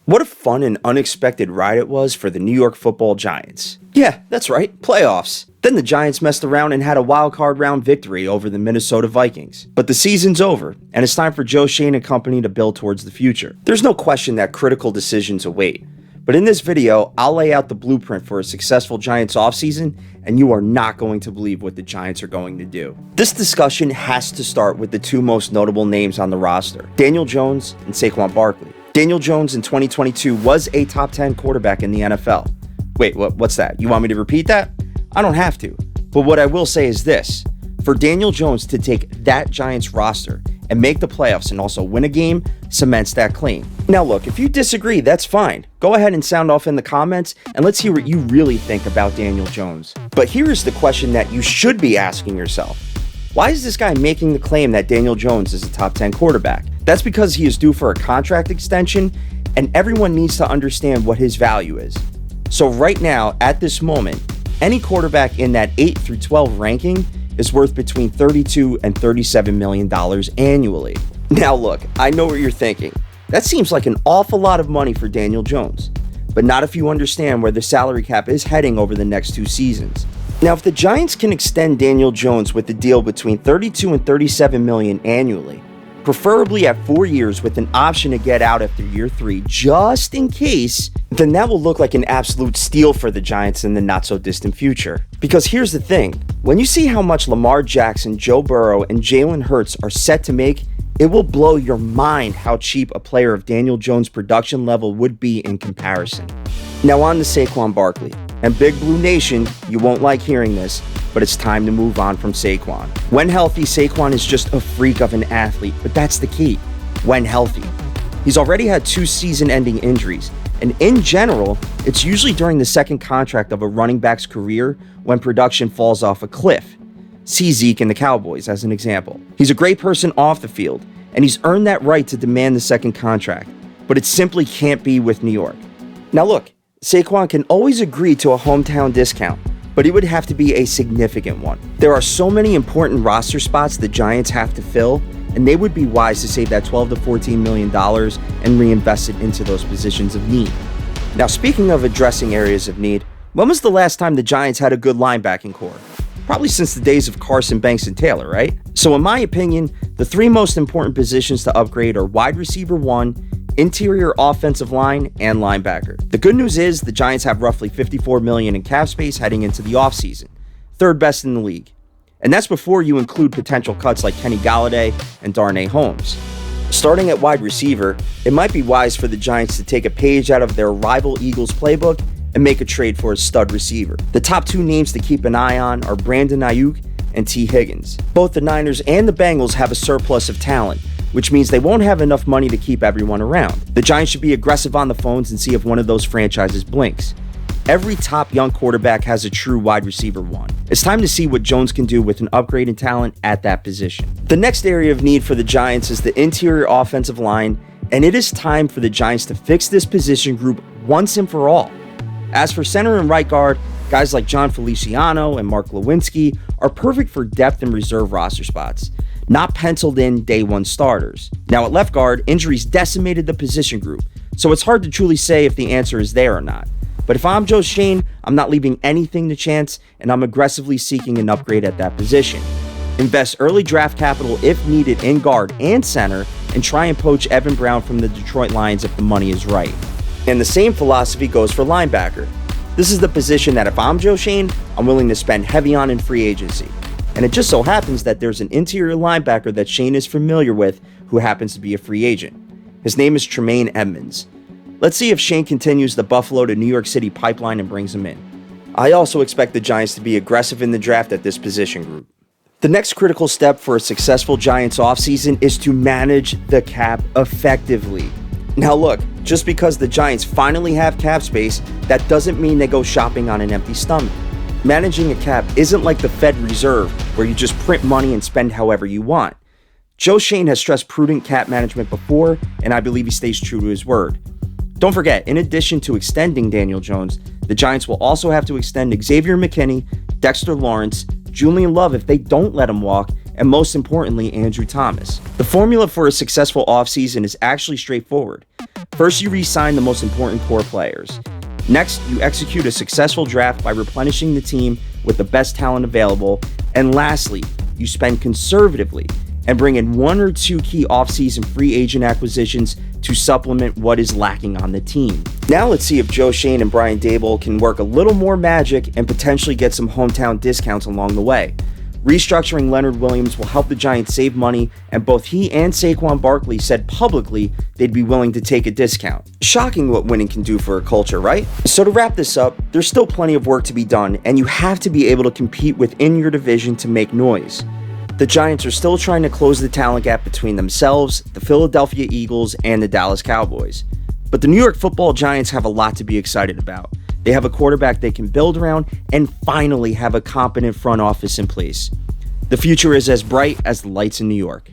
What a fun and unexpected ride it was for the New York Football Giants. Yeah, that's right, playoffs. Then the Giants messed around and had a wild card round victory over the Minnesota Vikings. But the season's over, and it's time for Joe Schoen and company to build towards the future. There's no question that critical decisions await. But in this video, I'll lay out the blueprint for a successful Giants offseason, and you are not going to believe what the Giants are going to do. This discussion has to start with the two most notable names on the roster, Daniel Jones and Saquon Barkley. Daniel Jones in 2022 was a top 10 quarterback in the NFL. Wait, what's that? You want me to repeat that? I don't have to. But what I will say is this. For Daniel Jones to take that Giants roster and make the playoffs and also win a game cements that claim. Now look, if you disagree, that's fine. Go ahead and sound off in the comments and let's hear what you really think about Daniel Jones. But here is the question that you should be asking yourself. Why is this guy making the claim that Daniel Jones is a top 10 quarterback? That's because he is due for a contract extension and everyone needs to understand what his value is. So right now, at this moment, any quarterback in that 8 through 12 ranking is worth between $32 and $37 million annually. Now look, I know what you're thinking. That seems like an awful lot of money for Daniel Jones, but not if you understand where the salary cap is heading over the next 2 seasons. Now, if the Giants can extend Daniel Jones with a deal between $32 and $37 million annually, preferably at 4 years with an option to get out after year 3, just in case, then that will look like an absolute steal for the Giants in the not-so-distant future. Because here's the thing, when you see how much Lamar Jackson, Joe Burrow, and Jalen Hurts are set to make, it will blow your mind how cheap a player of Daniel Jones' production level would be in comparison. Now on to Saquon Barkley. And Big Blue Nation, you won't like hearing this, but it's time to move on from Saquon. When healthy, Saquon is just a freak of an athlete, but that's the key. When healthy. He's already had 2 season-ending injuries, and in general, it's usually during the second contract of a running back's career when production falls off a cliff. See Zeke and the Cowboys as an example. He's a great person off the field, and he's earned that right to demand the second contract, but it simply can't be with New York. Now look, Saquon can always agree to a hometown discount, but it would have to be a significant one. There are so many important roster spots the Giants have to fill, and they would be wise to save that $12 to $14 million and reinvest it into those positions of need. Now, speaking of addressing areas of need, when was the last time the Giants had a good linebacking core? Probably since the days of Carson, Banks, and Taylor, right? So in my opinion, the 3 most important positions to upgrade are wide receiver 1, interior offensive line, and linebacker. The good news is the Giants have roughly $54 million in cap space heading into the offseason, 3rd best in the league. And that's before you include potential cuts like Kenny Golladay and Darnay Holmes. Starting at wide receiver, it might be wise for the Giants to take a page out of their rival Eagles playbook and make a trade for a stud receiver. The top 2 names to keep an eye on are Brandon Ayiuk and T. Higgins. Both the Niners and the Bengals have a surplus of talent, which means they won't have enough money to keep everyone around. The Giants should be aggressive on the phones and see if one of those franchises blinks. Every top young quarterback has a true wide receiver 1. It's time to see what Jones can do with an upgrade in talent at that position. The next area of need for the Giants is the interior offensive line, and it is time for the Giants to fix this position group once and for all. As for center and right guard, guys like John Feliciano and Mark Lewinsky are perfect for depth and reserve roster spots, not penciled in day 1 starters. Now at left guard, injuries decimated the position group, so it's hard to truly say if the answer is there or not. But if I'm Joe Schoen, I'm not leaving anything to chance, and I'm aggressively seeking an upgrade at that position. Invest early draft capital if needed in guard and center, and try and poach Evan Brown from the Detroit Lions if the money is right. And the same philosophy goes for linebacker. This is the position that if I'm Joe Schoen, I'm willing to spend heavy on in free agency. And it just so happens that there's an interior linebacker that Schoen is familiar with who happens to be a free agent. His name is Tremaine Edmunds. Let's see if Schoen continues the Buffalo to New York City pipeline and brings him in. I also expect the Giants to be aggressive in the draft at this position group. The next critical step for a successful Giants offseason is to manage the cap effectively. Now look, just because the Giants finally have cap space, that doesn't mean they go shopping on an empty stomach. Managing a cap isn't like the Fed Reserve, where you just print money and spend however you want. Joe Schoen has stressed prudent cap management before, and I believe he stays true to his word. Don't forget, in addition to extending Daniel Jones, the Giants will also have to extend Xavier McKinney, Dexter Lawrence, Julian Love if they don't let him walk, and most importantly, Andrew Thomas. The formula for a successful offseason is actually straightforward. First, you re-sign the most important core players. Next, you execute a successful draft by replenishing the team with the best talent available. And lastly, you spend conservatively and bring in one or two key offseason free agent acquisitions to supplement what is lacking on the team. Now let's see if Joe Schoen and Brian Daboll can work a little more magic and potentially get some hometown discounts along the way. Restructuring Leonard Williams will help the Giants save money, and both he and Saquon Barkley said publicly they'd be willing to take a discount. Shocking what winning can do for a culture, right? So to wrap this up, there's still plenty of work to be done, and you have to be able to compete within your division to make noise. The Giants are still trying to close the talent gap between themselves, the Philadelphia Eagles, and the Dallas Cowboys. But the New York Football Giants have a lot to be excited about. They have a quarterback they can build around and finally have a competent front office in place. The future is as bright as the lights in New York.